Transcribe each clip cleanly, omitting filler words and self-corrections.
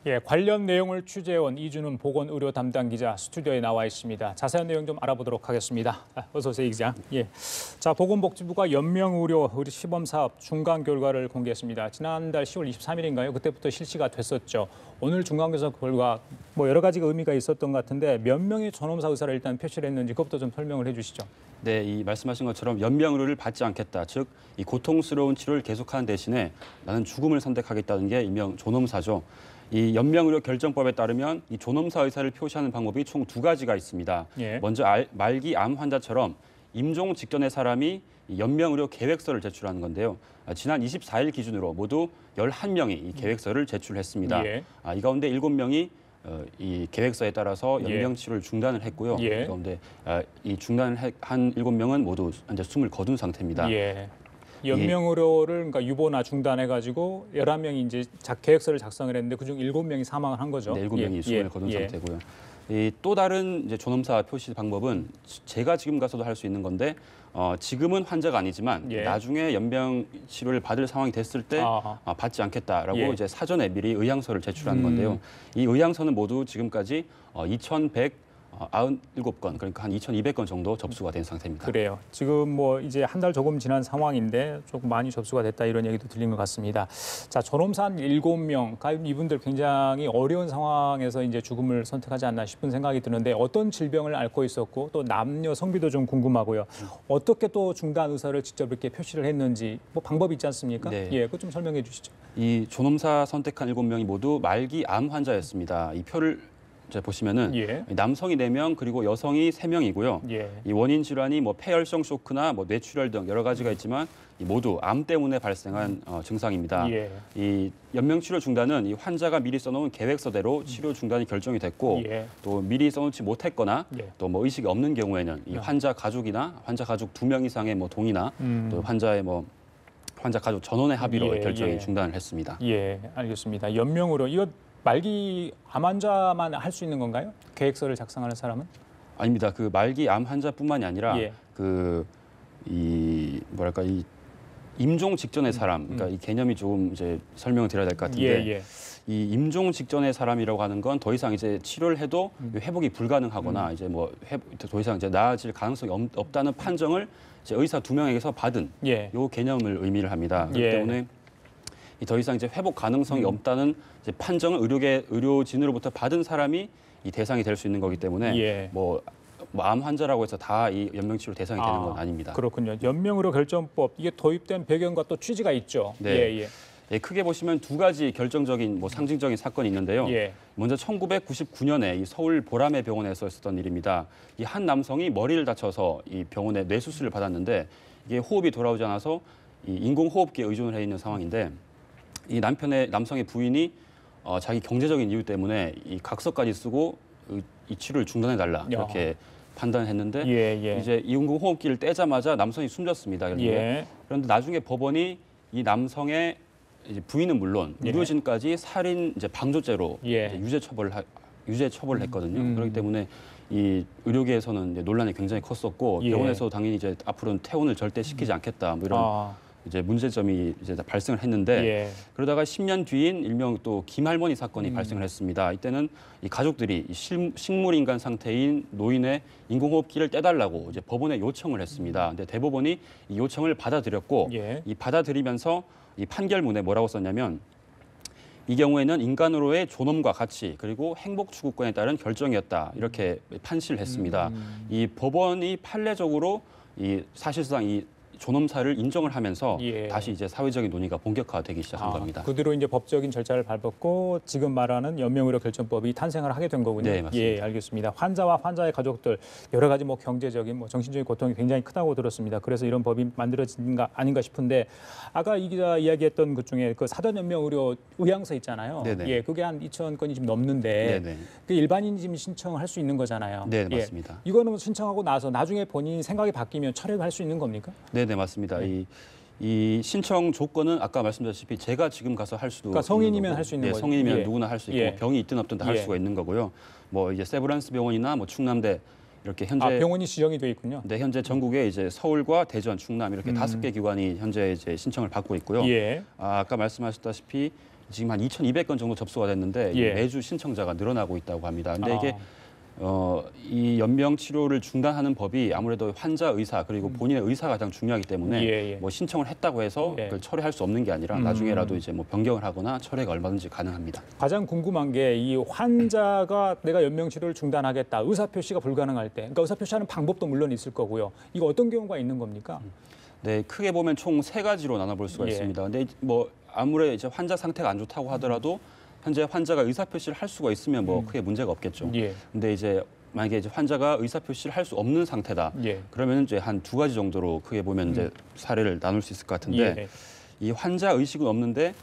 예, 관련 내용을 취재해온 이준훈 보건의료 담당 기자 스튜디오에 나와 있습니다. 자세한 내용 좀 알아보도록 하겠습니다. 어서 오세요, 이 기자. 예, 자, 보건복지부가 연명의료 우리 시범사업 중간 결과를 공개했습니다. 지난달 10월 23일인가요? 그때부터 실시가 됐었죠. 오늘 중간교사 결과 뭐 여러 가지가 의미가 있었던 것 같은데 몇 명의 전험사 의사를 일단 표시를 했는지 그것부터 좀 설명을 해주시죠. 네, 이 말씀하신 것처럼 연명의료를 받지 않겠다. 즉, 이 고통스러운 치료를 계속하는 대신에 나는 죽음을 선택하겠다는 게 일명 존엄사죠. 이 연명의료 결정법에 따르면 이 존엄사 의사를 표시하는 방법이 총 두 가지가 있습니다. 예. 먼저 말기 암 환자처럼 임종 직전의 사람이 이 연명의료 계획서를 제출하는 건데요. 지난 24일 기준으로 모두 11명이 이 계획서를 제출했습니다. 예. 이 가운데 7명이 이 계획서에 따라서 연명 치료를 중단을 했고요. 예. 그런데 이 중단을 한 7명은 모두 현재 숨을 거둔 상태입니다. 예. 연명의료를 그러니까 유보나 중단해가지고 11명이 이제 계획서를 작성을 했는데 그중 7명이 사망을 한 거죠. 네, 7명이 숨을 거둔 상태고요. 이 또 다른 이제 존엄사 표시 방법은 제가 지금 가서도 할 수 있는 건데 지금은 환자가 아니지만 나중에 연명 치료를 받을 상황이 됐을 때 받지 않겠다라고 이제 사전에 미리 의향서를 제출하는 건데요. 이 의향서는 모두 지금까지 2,197건, 그러니까 한 2,200건 정도 접수가 된 상태입니다. 그래요. 지금 뭐 이제 한 달 조금 지난 상황인데 조금 많이 접수가 됐다 이런 얘기도 들린 것 같습니다. 자, 존엄사 한 7명, 이분들 굉장히 어려운 상황에서 이제 죽음을 선택하지 않나 싶은 생각이 드는데 어떤 질병을 앓고 있었고 또 남녀 성비도 좀 궁금하고요. 어떻게 또 중단 의사를 직접 이렇게 표시를 했는지 뭐 방법이 있지 않습니까? 네. 예, 그거 좀 설명해 주시죠. 이 존엄사 선택한 7명이 모두 말기 암 환자였습니다. 이 표를 보시면은 남성이 4명 그리고 여성이 3명이고요. 이 원인 질환이 뭐 폐혈성 쇼크나 뭐 뇌출혈 등 여러 가지가 있지만 모두 암 때문에 발생한 증상입니다. 이 연명 치료 중단은 이 환자가 미리 써놓은 계획서대로 치료 중단이 결정이 됐고 또 미리 써놓지 못했거나 또 뭐 의식이 없는 경우에는 이 환자 가족이나 환자 가족 2명 이상의 뭐 동의나 또 환자 가족 전원의 합의로 결정이 중단을 했습니다. 예, 알겠습니다. 연명으로 이거 말기 암 환자만 할 수 있는 건가요? 계획서를 작성하는 사람은? 아닙니다. 그 말기 암 환자뿐만이 아니라 이 임종 직전의 사람, 그러니까 이 개념이 조금 이제 설명을 드려야 될 것 같은데 이 임종 직전의 사람이라고 하는 건 더 이상 이제 치료를 해도 회복이 불가능하거나 이제 뭐 더 이상 이제 나아질 가능성이 없다는 판정을 이제 의사 2명에게서 받은 요 개념을 의미를 합니다. 그렇기 때문에 더 이상 이제 회복 가능성이 없다는 이제 판정을 의료진으로부터 받은 사람이 이 대상이 될 수 있는 거기 때문에 암 환자라고 해서 다 이 연명 치료 대상이 되는 건 아닙니다. 그렇군요. 연명의료 결정법 이게 도입된 배경과 또 취지가 있죠. 네. 크게 보시면 두 가지 결정적인 상징적인 사건이 있는데요. 먼저 1999년에 이 서울 보라매 병원에서 있었던 일입니다. 이 한 남성이 머리를 다쳐서 이 병원에 뇌수술을 받았는데 이게 호흡이 돌아오지 않아서 이 인공호흡기에 의존을 해 있는 상황인데 이 남성의 부인이 자기 경제적인 이유 때문에 이 각서까지 쓰고 이 치료를 중단해달라 이렇게 판단했는데 이제 인공호흡기를 떼자마자 남성이 숨졌습니다. 그런데 나중에 법원이 이 남성의 이제 부인은 물론 의료진까지 살인 이제 방조죄로 이제 유죄 처벌을 했거든요. 그렇기 때문에 이 의료계에서는 이제 논란이 굉장히 컸었고 병원에서 당연히 이제 앞으로는 퇴원을 절대 시키지 않겠다 뭐 이런 이제 문제점이 이제 발생을 했는데 그러다가 10년 뒤인 일명 또 김할머니 사건이 발생을 했습니다. 이때는 이 가족들이 식물인간 상태인 노인의 인공호흡기를 떼달라고 이제 법원에 요청을 했습니다. 근데 대법원이 이 요청을 받아들였고 이 받아들이면서 이 판결문에 뭐라고 썼냐면 이 경우에는 인간으로의 존엄과 가치 그리고 행복 추구권에 따른 결정이었다 이렇게 판시를 했습니다. 이 법원이 판례적으로 이 사실상 이 존엄사를 인정을 하면서 다시 이제 사회적인 논의가 본격화되기 시작한 겁니다. 그 뒤로 이제 법적인 절차를 밟았고 지금 말하는 연명의료 결정법이 탄생을 하게 된 거군요. 네, 맞습니다. 알겠습니다. 환자와 환자의 가족들 여러 가지 뭐 경제적인 정신적인 고통이 굉장히 크다고 들었습니다. 그래서 이런 법이 만들어진 거 아닌가 싶은데 아까 이 기자 이야기했던 것 중에 그 사전 연명의료 의향서 있잖아요. 그게 한 2,000건이 지금 넘는데 그 일반인이 지금 신청을 할 수 있는 거잖아요. 네, 맞습니다. 이거는 신청하고 나서 나중에 본인 생각이 바뀌면 철회할 수 있는 겁니까? 네, 맞습니다. 이 신청 조건은 아까 말씀드렸다시피 제가 지금 가서 할 수도 그러니까 성인이면 할 수 있는 거죠. 성인이면 누구나 할 수 있고 병이 있든 없든 다 할 수가 있는 거고요. 뭐 이제 세브란스 병원이나 뭐 충남대 이렇게 현재 병원이 지정이 돼 있군요. 네, 현재 전국에 이제 서울과 대전, 충남 이렇게 5개 기관이 현재 이제 신청을 받고 있고요. 아까 말씀하셨다시피 지금 한 2,200건 정도 접수가 됐는데 예. 매주 신청자가 늘어나고 있다고 합니다. 근데 이게 이 연명 치료를 중단하는 법이 아무래도 환자 의사 그리고 본인의 의사가 가장 중요하기 때문에 예. 뭐 신청을 했다고 해서 그걸 철회할 수 없는 게 아니라 나중에라도 이제 뭐 변경을 하거나 철회가 얼마든지 가능합니다. 가장 궁금한 게 이 환자가 내가 연명 치료를 중단하겠다 의사 표시가 불가능할 때, 그러니까 의사 표시하는 방법도 물론 있을 거고요. 이거 어떤 경우가 있는 겁니까? 네, 크게 보면 총 3가지로 나눠볼 수가 예. 있습니다. 근데 뭐 아무래 이제 환자 상태가 안 좋다고 하더라도 현재 환자가 의사 표시를 할 수가 있으면 뭐 크게 문제가 없겠죠. 예. 근데 이제 만약에 이제 환자가 의사 표시를 할 수 없는 상태다. 예. 그러면 이제 한 2가지 정도로 크게 보면 이제 사례를 나눌 수 있을 것 같은데 예. 이 환자 의식은 없는데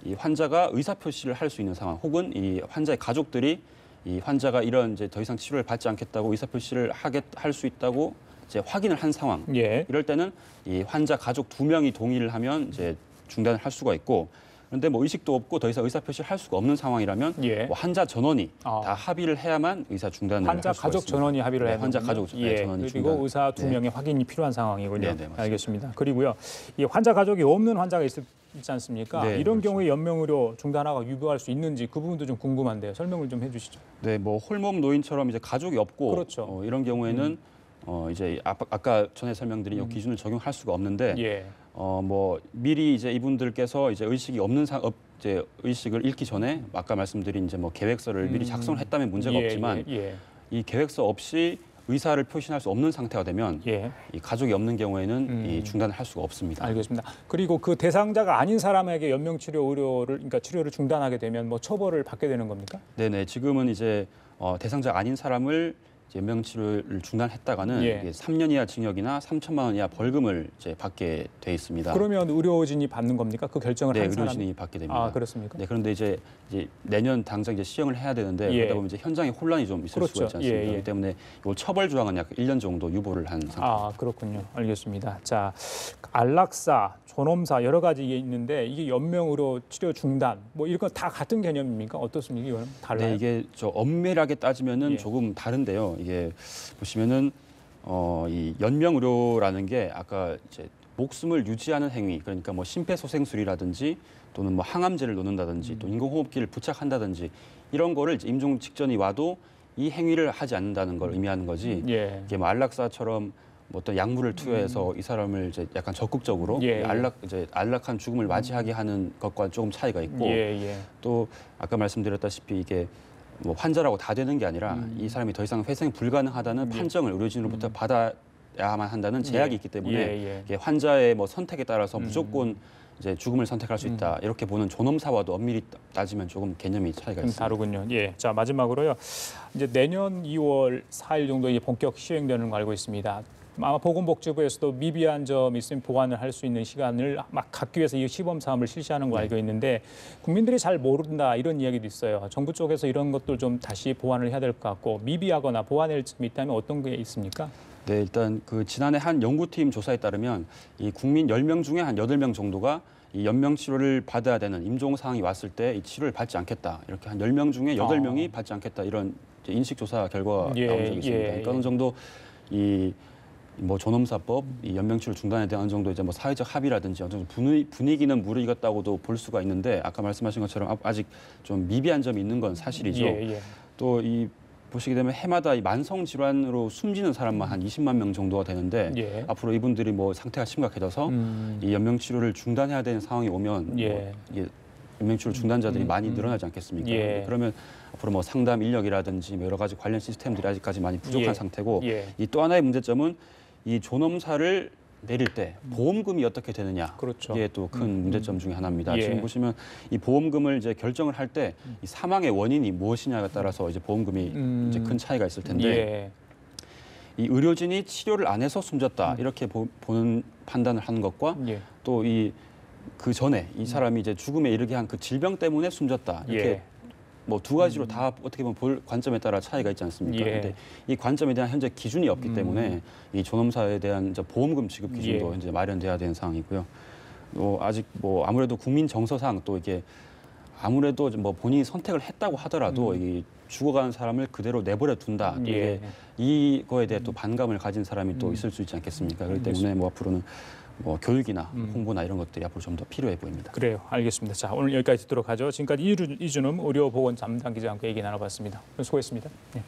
이 환자가 의사 표시를 할 수 있는 상황, 혹은 이 환자의 가족들이 이 환자가 이런 이제 더 이상 치료를 받지 않겠다고 의사 표시를 할 수 있다고 이제 확인을 한 상황. 예. 이럴 때는 이 환자 가족 2명이 동의를 하면 이제 중단을 할 수가 있고, 그런데 뭐 의식도 없고 더 이상 의사 표시를 할 수가 없는 상황이라면 예. 뭐 환자 전원이 다 합의를 해야만 의사 중단을 환자 할 수가 가족 있습니다. 전원이 합의를 해야 환자 되는군요. 가족 예. 전원이 그리고 중단. 의사 2명의 확인이 필요한 상황이군요. 네, 맞습니다. 알겠습니다. 그리고요, 이 환자 가족이 없는 환자가 있지 않습니까? 네, 이런 그렇죠. 경우에 연명의료 중단화가 유효할 수 있는지 그 부분도 좀 궁금한데요. 설명을 좀 해주시죠. 네, 뭐 홀몸 노인처럼 이제 가족이 없고 그렇죠. 이런 경우에는 이제 아까 전에 설명드린 이 기준을 적용할 수가 없는데 예. 뭐 미리 이제 이분들께서 이제 의식이 없는 이제 의식을 잃기 전에 아까 말씀드린 이제 뭐 계획서를 미리 작성을 했다면 문제가 예, 없지만 예. 이 계획서 없이 의사를 표시할 수 없는 상태가 되면 예. 이 가족이 없는 경우에는 이 중단을 할 수가 없습니다. 알겠습니다. 그리고 그 대상자가 아닌 사람에게 연명치료 의료를, 그러니까 치료를 중단하게 되면 뭐 처벌을 받게 되는 겁니까? 네네. 지금은 이제 대상자 아닌 사람을 연명치료를 중단했다가는 예. 이게 3년 이하 징역이나 3천만 원 이하 벌금을 이제 받게 돼 있습니다. 그러면 의료진이 받는 겁니까? 그 결정을 네, 한 사람이? 의료진이 받게 됩니다. 아, 그렇습니까? 네, 그런데 이제 내년 당장 이제 시행을 해야 되는데 예. 그러다 보면 이제 현장에 혼란이 좀 있을 그렇죠. 수가 있지 않습니까? 예, 예. 그렇기 때문에 이 처벌 조항은 약 1년 정도 유보를 한 상태입니다. 아, 그렇군요. 알겠습니다. 자, 안락사, 존엄사 여러 가지 있는데 이게 연명의료 치료 중단 뭐 이런 건 다 같은 개념입니까? 어떻습니까? 이거는 달라요? 네, 이게 엄밀하게 따지면은 예. 조금 다른데요. 이게 보시면은 이 연명의료라는 게 아까 이제 목숨을 유지하는 행위, 그러니까 뭐 심폐소생술이라든지 또는 뭐 항암제를 놓는다든지 또 인공호흡기를 부착한다든지 이런 거를 이제 임종 직전이 와도 이 행위를 하지 않는다는 걸 의미하는 거지. 예. 이게 뭐 안락사처럼 뭐 어떤 약물을 투여해서 이 사람을 이제 약간 적극적으로 예, 예. 안락한 죽음을 맞이하게 하는 것과 조금 차이가 있고 예. 또 아까 말씀드렸다시피 이게 뭐 환자라고 다 되는 게 아니라 이 사람이 더 이상 회생이 불가능하다는 판정을 의료진으로부터 받아야만 한다는 제약이 있기 때문에 이게 환자의 뭐 선택에 따라서 무조건 이제 죽음을 선택할 수 있다 이렇게 보는 존엄사와도 엄밀히 따지면 조금 개념이 차이가 있습니다. 다르군요. 예. 자, 마지막으로요. 이제 내년 2월 4일 정도 이제 본격 시행되는 걸 알고 있습니다. 아마 보건복지부에서도 미비한 점이 있으면 보완을 할 수 있는 시간을 막 갖기 위해서 이 시범 사업을 실시하는 걸 알고 있는데 국민들이 잘 모른다 이런 이야기도 있어요. 정부 쪽에서 이런 것들 좀 다시 보완을 해야 될 것 같고 미비하거나 보완할 점이 있다면 어떤 게 있습니까? 네, 일단 그 지난해 한 연구팀 조사에 따르면 이 국민 10명 중에 한 8명 정도가 이 연명 치료를 받아야 되는 임종 상황이 왔을 때 이 치료를 받지 않겠다. 이렇게 한 10명 중에 8명이 받지 않겠다. 이런 이제 인식 조사 결과가 나온 적이 있습니다. 그러니까 어느 정도 이 뭐 존엄사법, 이 연명치료 중단에 대한 어느 정도 이제 뭐 사회적 합의라든지 어느 정도 분위기는 무르익었다고도 볼 수가 있는데 아까 말씀하신 것처럼 아직 좀 미비한 점이 있는 건 사실이죠. 또 이 보시게 되면 해마다 이 만성 질환으로 숨지는 사람만 한 20만 명 정도가 되는데 앞으로 이분들이 뭐 상태가 심각해져서 이 연명 치료를 중단해야 되는 상황이 오면 뭐 이게 연명 치료 중단자들이 많이 늘어나지 않겠습니까? 그러면 앞으로 뭐 상담 인력이라든지 여러 가지 관련 시스템들이 아직까지 많이 부족한 상태고 이 또 하나의 문제점은 이 존엄사를 내릴 때 보험금이 어떻게 되느냐 그렇죠. 이게 또 큰 문제점 중에 하나입니다. 지금 보시면 이 보험금을 이제 결정을 할 때 이 사망의 원인이 무엇이냐에 따라서 이제 보험금이 이제 큰 차이가 있을 텐데 이 의료진이 치료를 안 해서 숨졌다 이렇게 보는 판단을 하는 것과 또 이 그 전에 이 사람이 이제 죽음에 이르게 한 그 질병 때문에 숨졌다 이렇게 뭐 2가지로 다 어떻게 보면 볼 관점에 따라 차이가 있지 않습니까? 근데 이 관점에 대한 현재 기준이 없기 때문에 이 존엄사에 대한 이제 보험금 지급 기준도 이제 마련돼야 되는 상황이고요. 또 아직 뭐 아무래도 국민 정서상 또 이게 아무래도 뭐 본인이 선택을 했다고 하더라도 이 죽어가는 사람을 그대로 내버려 둔다. 이게 이거에 대해 또 반감을 가진 사람이 또 있을 수 있지 않겠습니까? 그렇기 때문에 뭐 앞으로는 뭐 교육이나 홍보나 이런 것들이 앞으로 좀 더 필요해 보입니다. 그래요. 알겠습니다. 자, 오늘 여기까지 듣도록 하죠. 지금까지 이준음 의료보건 담당 기자와 함께 얘기 나눠봤습니다. 수고했습니다. 네.